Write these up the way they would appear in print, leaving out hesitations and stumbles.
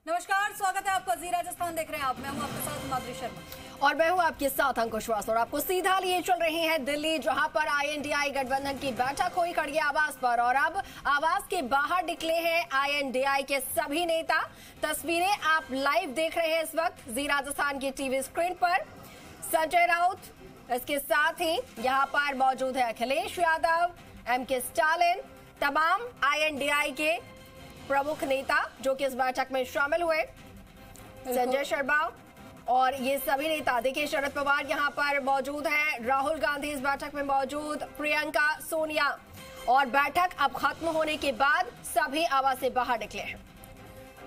नमस्कार, स्वागत है आपका। जी राजस्थान देख रहे हैं आप। मैं हूं आपके साथ माधुरी शर्मा और मैं हूं आपके साथ अंकुश श्रीवास्तव। और आपको सीधा लिए चल रहे हैं दिल्ली, जहां पर INDI गठबंधन की बैठक हुई खड़गे आवास पर। और अब आवास के बाहर निकले हैं INDI के सभी नेता। तस्वीरें आप लाइव देख रहे हैं इस वक्त जी राजस्थान की टीवी स्क्रीन पर। संजय राउत, इसके साथ ही यहाँ पर मौजूद है अखिलेश यादव, MK स्टालिन, तमाम INDI के प्रमुख नेता जो कि इस बैठक में शामिल हुए, संजय शर्मा और ये सभी नेता। देखिए, शरद पवार यहाँ पर मौजूद हैं, राहुल गांधी इस बैठक में मौजूद, प्रियंका, सोनिया। और बैठक अब खत्म होने के बाद सभी आवास से बाहर निकले हैं।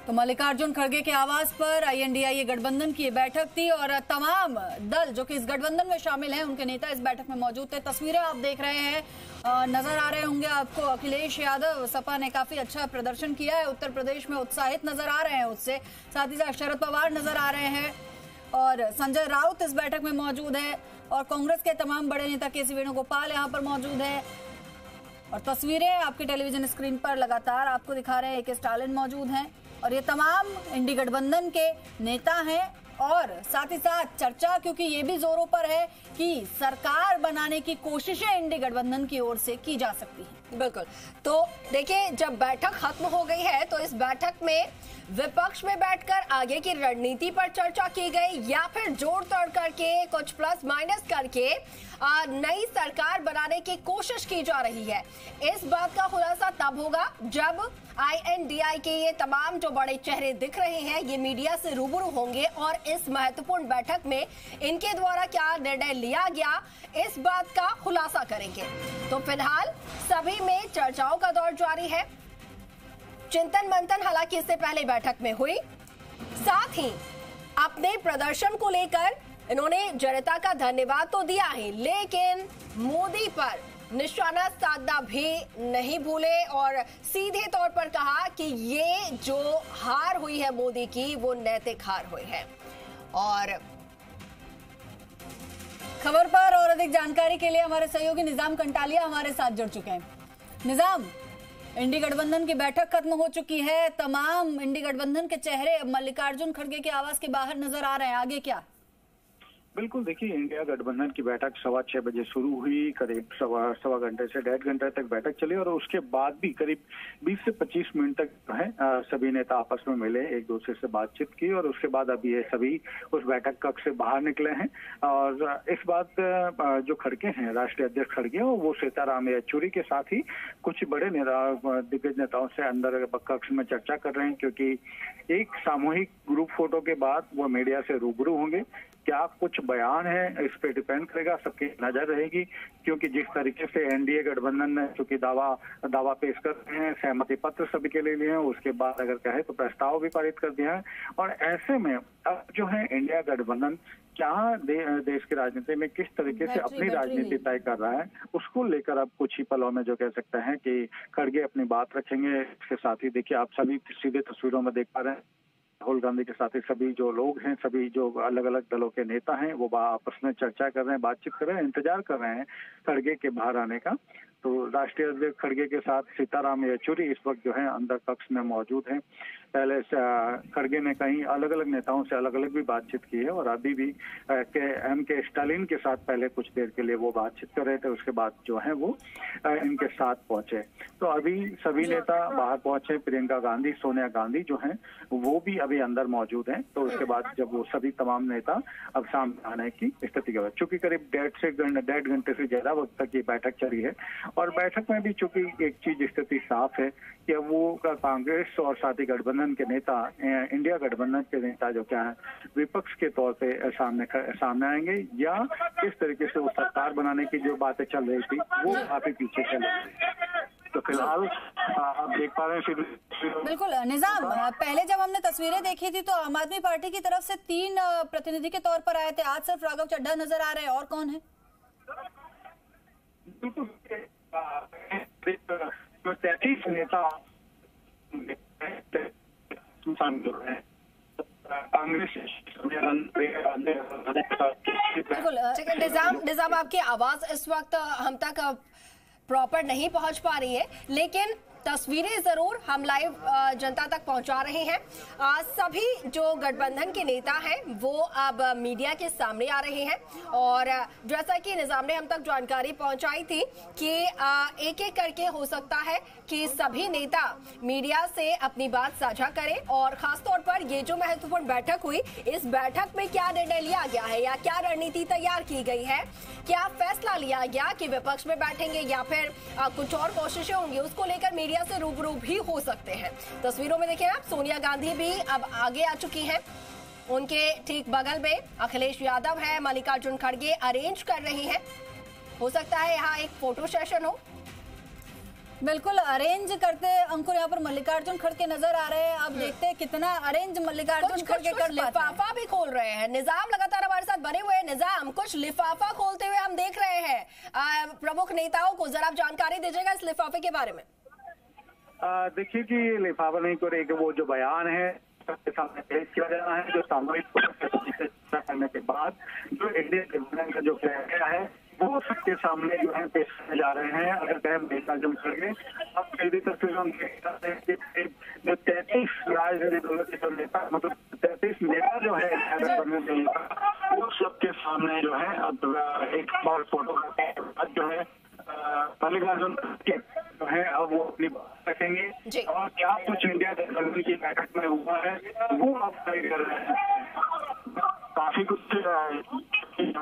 तो मल्लिकार्जुन खड़गे के आवास पर INDI ये गठबंधन की बैठक थी और तमाम दल जो कि इस गठबंधन में शामिल हैं, उनके नेता इस बैठक में मौजूद थे। तस्वीरें आप देख रहे हैं, नजर आ रहे होंगे आपको। अखिलेश यादव, सपा ने काफी अच्छा प्रदर्शन किया है, उत्तर प्रदेश में उत्साहित नजर आ रहे हैं उससे। साथ ही साथ शरद पवार नजर आ रहे हैं और संजय राउत इस बैठक में मौजूद है और कांग्रेस के तमाम बड़े नेता KC वेणुगोपाल यहाँ पर मौजूद है। और तस्वीरें आपकी टेलीविजन स्क्रीन पर लगातार आपको दिखा रहे हैं। MK स्टालिन मौजूद हैं और ये तमाम इंडी गठबंधन के नेता हैं। और साथ ही साथ चर्चा क्योंकि ये भी जोरों पर है कि सरकार बनाने की कोशिशें इंडी गठबंधन की ओर से की जा सकती हैं। बिल्कुल। तो देखिए, जब बैठक खत्म हो गई है तो इस बैठक में विपक्ष में बैठकर आगे की रणनीति पर चर्चा की गई या फिर जोड़ तोड़ करके कुछ प्लस माइनस करके नई सरकार बनाने की कोशिश की जा रही है। इस बात का खुलासा तब होगा जब INDI के ये तमाम जो बड़े चेहरे दिख रहे हैं ये मीडिया से रूबरू होंगे और इस महत्वपूर्ण बैठक में इनके द्वारा क्या निर्णय लिया गया इस बात का खुलासा करेंगे। तो फिलहाल सभी में चर्चाओं का दौर जारी है। चिंतन मंथन हालांकि इससे पहले बैठक में हुई। साथ ही अपने प्रदर्शन को लेकर इन्होंने जनता का धन्यवाद तो दिया है, लेकिन मोदी पर निशाना साधना भी नहीं भूले और सीधे तौर पर कहा कि ये जो हार हुई है मोदी की वो नैतिक हार हुई है। और खबर पर और अधिक जानकारी के लिए हमारे सहयोगी निजाम कंटालिया हमारे साथ जुड़ चुके हैं। निजाम, इंडी गठबंधन की बैठक खत्म हो चुकी है, तमाम इंडी गठबंधन के चेहरे मल्लिकार्जुन खड़गे के आवास के बाहर नजर आ रहे हैं, आगे क्या? बिल्कुल, देखिए, इंडिया गठबंधन की बैठक 6:15 बजे शुरू हुई। करीब सवा घंटे से 1.5 घंटे तक बैठक चली और उसके बाद भी करीब 20 से 25 मिनट तक जो है सभी नेता आपस में मिले, एक दूसरे से बातचीत की और उसके बाद अभी ये सभी उस बैठक कक्ष से बाहर निकले हैं। और इस बात जो खड़गे हैं, राष्ट्रीय अध्यक्ष खड़गे, वो सीताराम येचुरी के साथ ही कुछ बड़े नेता, दिग्गज नेताओं से अंदर कक्ष में चर्चा कर रहे हैं, क्योंकि एक सामूहिक ग्रुप फोटो के बाद वो मीडिया से रूबरू होंगे। क्या कुछ बयान है, इस पे डिपेंड करेगा, सबकी नजर रहेगी, क्योंकि जिस तरीके से NDA गठबंधन ने चूंकि दावा पेश कर रहे हैं, सहमति पत्र सभी के लिए लिए हैं, उसके बाद अगर कहे तो प्रस्ताव भी पारित कर दिया है। और ऐसे में अब जो है इंडिया गठबंधन क्या देश की राजनीति में किस तरीके से अपनी राजनीति तय कर रहा है, उसको लेकर अब कुछ ही पलों में जो कह सकते हैं कि खड़गे अपनी बात रखेंगे। इसके साथ ही देखिए, आप सभी सीधे तस्वीरों में देख पा रहे हैं, राहुल गांधी के साथ ही सभी जो लोग हैं, सभी जो अलग अलग दलों के नेता हैं, वो आपस में चर्चा कर रहे हैं, बातचीत कर रहे हैं, इंतजार कर रहे हैं खड़गे के बाहर आने का। तो राष्ट्रीय अध्यक्ष खड़गे के साथ सीताराम येचुरी इस वक्त जो है अंदर कक्ष में मौजूद हैं। पहले खड़गे ने कहीं अलग अलग नेताओं से अलग अलग भी बातचीत की है और अभी भी MK स्टालिन के साथ पहले कुछ देर के लिए वो बातचीत कर रहे थे, उसके बाद जो है वो इनके साथ पहुंचे। तो अभी सभी नेता बाहर पहुंचे। प्रियंका गांधी, सोनिया गांधी जो हैं वो भी अभी अंदर मौजूद हैं। तो उसके बाद जब वो सभी तमाम नेता अब सामने आने की स्थिति के बाद, चूंकि करीब 1.5 घंटे से ज्यादा वक्त तक ये बैठक चली है और बैठक में भी चूंकि एक चीज स्थिति साफ है कि वो कांग्रेस और साथ ही गठबंधन के नेता, इंडिया गठबंधन के नेता जो क्या है विपक्ष के तौर पे सामने आएंगे या किस तरीके से वो सरकार बनाने की जो बातें चल रही थी वो काफी पीछे चल रही है। तो फिलहाल आप देख पा रहे हैं। बिल्कुल निजाम, पहले जब हमने तस्वीरें देखी थी तो आम आदमी पार्टी की तरफ से 3 प्रतिनिधि के तौर पर आए थे, आज सिर्फ राघव चड्ढा नजर आ रहे हैं, और कौन है? नेता बिल्कुल। निजाम, आपकी आवाज इस वक्त हम तक प्रॉपर नहीं पहुंच पा रही है, लेकिन तस्वीरें जरूर हम लाइव जनता तक पहुंचा रहे हैं। सभी जो गठबंधन के नेता हैं वो अब मीडिया के सामने आ रहे हैं और जैसा कि निजाम ने हम तक जानकारी पहुंचाई थी कि एक एक करके हो सकता है कि सभी नेता मीडिया से अपनी बात साझा करें और खासतौर पर ये जो महत्वपूर्ण बैठक हुई, इस बैठक में क्या निर्णय लिया गया है या क्या रणनीति तैयार की गई है, क्या फैसला लिया गया कि विपक्ष में बैठेंगे या फिर कुछ और कोशिशें होंगी, उसको लेकर मीडिया से रूबरू भी हो सकते हैं। तस्वीरों में देखिए आप, सोनिया गांधी भी अब आगे आ चुकी हैं। उनके ठीक बगल में अखिलेश यादव है, मल्लिकार्जुन खड़गे अरेंज कर रही हैं। हो सकता है यहाँ एक फोटो सेशन हो। बिल्कुल अरेंज करते अंकुर, यहाँ पर मल्लिकार्जुन खड़गे नजर आ रहे हैं। अब देखते हैं कितना अरेंज मल्लिकार्जुन खड़गे कर पाते हैं। लिफाफा भी खोल रहे हैं। निजाम लगातार हमारे साथ बने हुए हैं। निजाम, कुछ लिफाफा खोलते हुए हम देख रहे हैं प्रमुख नेताओं को। जरा आप जानकारी दीजिएगा इस लिफाफे के बारे में। देखिए कि लिफाफा नहीं करे कि वो जो बयान है सबके सामने पेश किया जाना है, जो सामूहिक करने के बाद जो इंडियन गठबंधन का जो फैसला है वो सबके सामने जो है पेश करने जा रहे हैं। अगर कहें मल्लिकार्जुन खड़गे, अब सीधी तस्वीर हम देख सकते हैं कि जो 33 राजनीतिक दलों के जो नेता, मतलब 33 नेता जो है गठबंधन के नेता, वो सबके सामने जो है अब एक बार फोटो जो है मल्लिकार्जुन खड़गे जो है अब वो अपनी बात रखेंगे और क्या कुछ इंडिया गठबंधन की बैठक में हुआ है वो आप तय कर रहे हैं। काफी कुछ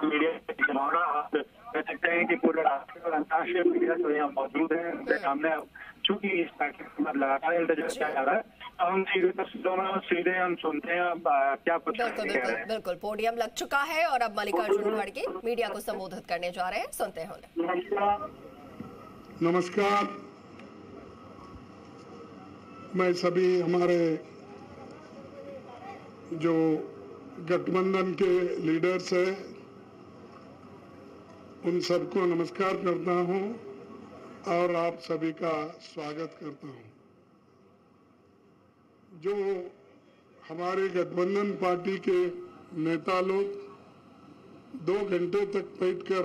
मीडिया आप कह सकते हैं कि पूरे राष्ट्रीय और अंतर्राष्ट्रीय मीडिया जो यहाँ मौजूद है उनके सामने चूंकि इस बैठक में लगातार इंतजार किया जा रहा है, तो हम सीधे तस्वीरों में सीधे हम सुनते हैं अब क्या कुछ। बिल्कुल पोडियम लग चुका है और अब मल्लिकार्जुन खड़गे मीडिया को संबोधित करने जा रहे हैं। सुनते हैं। नमस्कार, मैं सभी हमारे जो गठबंधन के लीडर्स हैं उन सबको नमस्कार करता हूं और आप सभी का स्वागत करता हूं। जो हमारे गठबंधन पार्टी के नेता लोग 2 घंटे तक बैठकर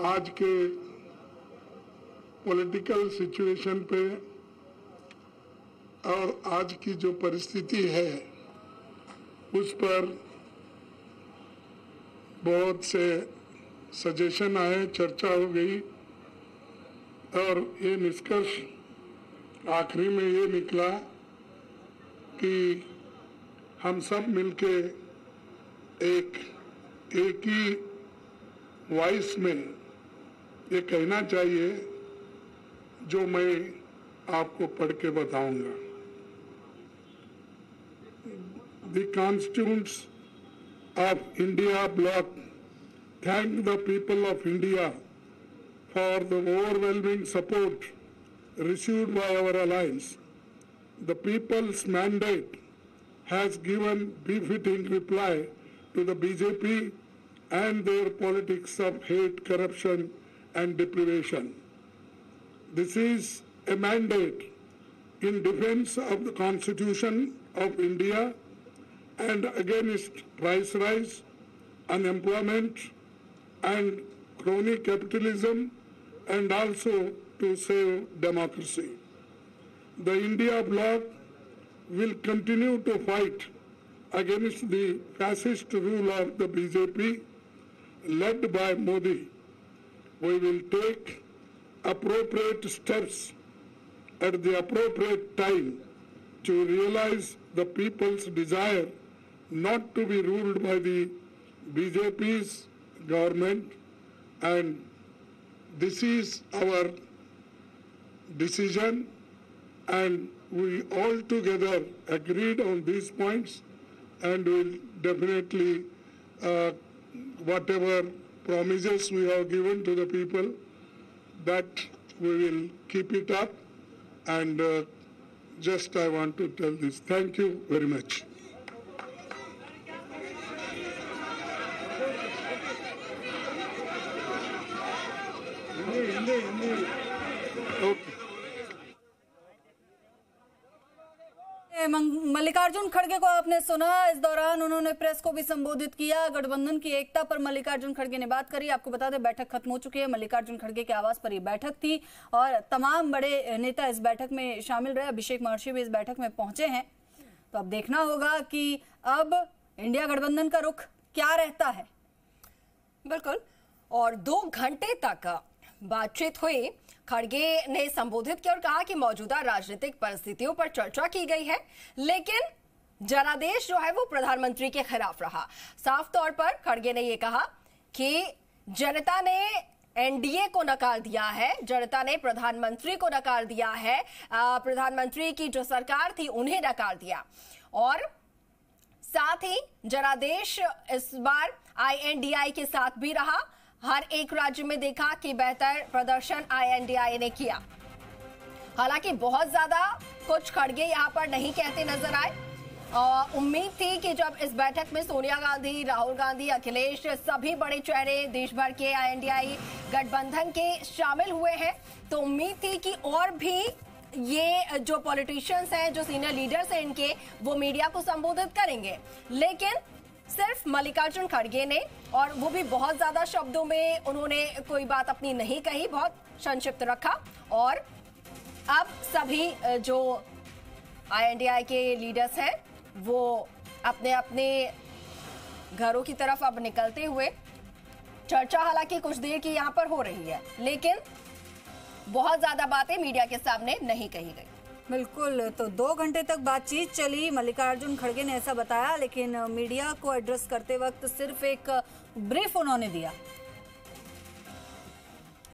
आज के पॉलिटिकल सिचुएशन पे और आज की जो परिस्थिति है उस पर बहुत से सजेशन आए, चर्चा हो गई और ये निष्कर्ष आखिरी में ये निकला कि हम सब मिलके एक ही वॉइस में ये कहना चाहिए जो मैं आपको पढ़ के बताऊंगा। The constituents of India bloc thank the people of India for the overwhelming support received by our alliance. The people's mandate has given befitting reply to the BJP and their politics of hate, corruption and deprivation. This is a mandate in defense of the Constitution of India and against price rise, unemployment and crony capitalism, and also to save democracy. The India bloc will continue to fight against the fascist rule of the BJP led by Modi. We will take appropriate steps at the appropriate time to realize the people's desire not to be ruled by the BJP's government, and this is our decision, and we all together agreed on these points, and will definitely whatever promises we have given to the people, that we will keep it up, and just I want to tell this. Thank you very much. Mallikarjun खड़गे को आपने सुना, इस दौरान उन्होंने press को भी संबोधित किया। गठबंधन की एकता पर मल्लिकार्जुन खड़गे ने बात करी। आपको बता दें बैठक खत्म हो चुकी है। मल्लिकार्जुन खड़गे के आवास पर यह बैठक थी और तमाम बड़े नेता इस बैठक में शामिल रहे। अभिषेक महर्षि भी इस बैठक में पहुंचे हैं। तो अब देखना होगा कि अब इंडिया गठबंधन का रुख क्या रहता है। बिल्कुल, और 2 घंटे तक बातचीत हुई। खड़गे ने संबोधित किया और कहा कि मौजूदा राजनीतिक परिस्थितियों पर चर्चा की गई है, लेकिन जनादेश जो है वो प्रधानमंत्री के खिलाफ रहा। साफ तौर पर खड़गे ने यह कहा कि जनता ने एनडीए को नकार दिया है, जनता ने प्रधानमंत्री को नकार दिया है, प्रधानमंत्री की जो सरकार थी उन्हें नकार दिया। और साथ ही जनादेश इस बार आईएनडीआई के साथ भी रहा। हर एक राज्य में देखा कि बेहतर प्रदर्शन आईएनडीआई ने किया। हालांकि बहुत ज्यादा कुछ खड़गे यहां पर नहीं कहते नजर आए। उम्मीद थी कि जब इस बैठक में सोनिया गांधी, राहुल गांधी, अखिलेश, सभी बड़े चेहरे देश भर के आईएनडीआई गठबंधन के शामिल हुए हैं, तो उम्मीद थी कि और भी ये जो पॉलिटिशियंस हैं, जो सीनियर लीडर्स हैं इनके, वो मीडिया को संबोधित करेंगे। लेकिन सिर्फ मल्लिकार्जुन खड़गे ने, और वो भी बहुत ज्यादा शब्दों में उन्होंने कोई बात अपनी नहीं कही, बहुत संक्षिप्त रखा। और अब सभी जो आईएनडीआई के लीडर्स हैं वो अपने अपने घरों की तरफ अब निकलते हुए, चर्चा हालांकि कुछ देर की यहां पर हो रही है, लेकिन बहुत ज्यादा बातें मीडिया के सामने नहीं कही गई। बिल्कुल, तो 2 घंटे तक बातचीत चली। मल्लिकार्जुन खड़गे ने ऐसा बताया, लेकिन मीडिया को एड्रेस करते वक्त सिर्फ एक ब्रीफ उन्होंने दिया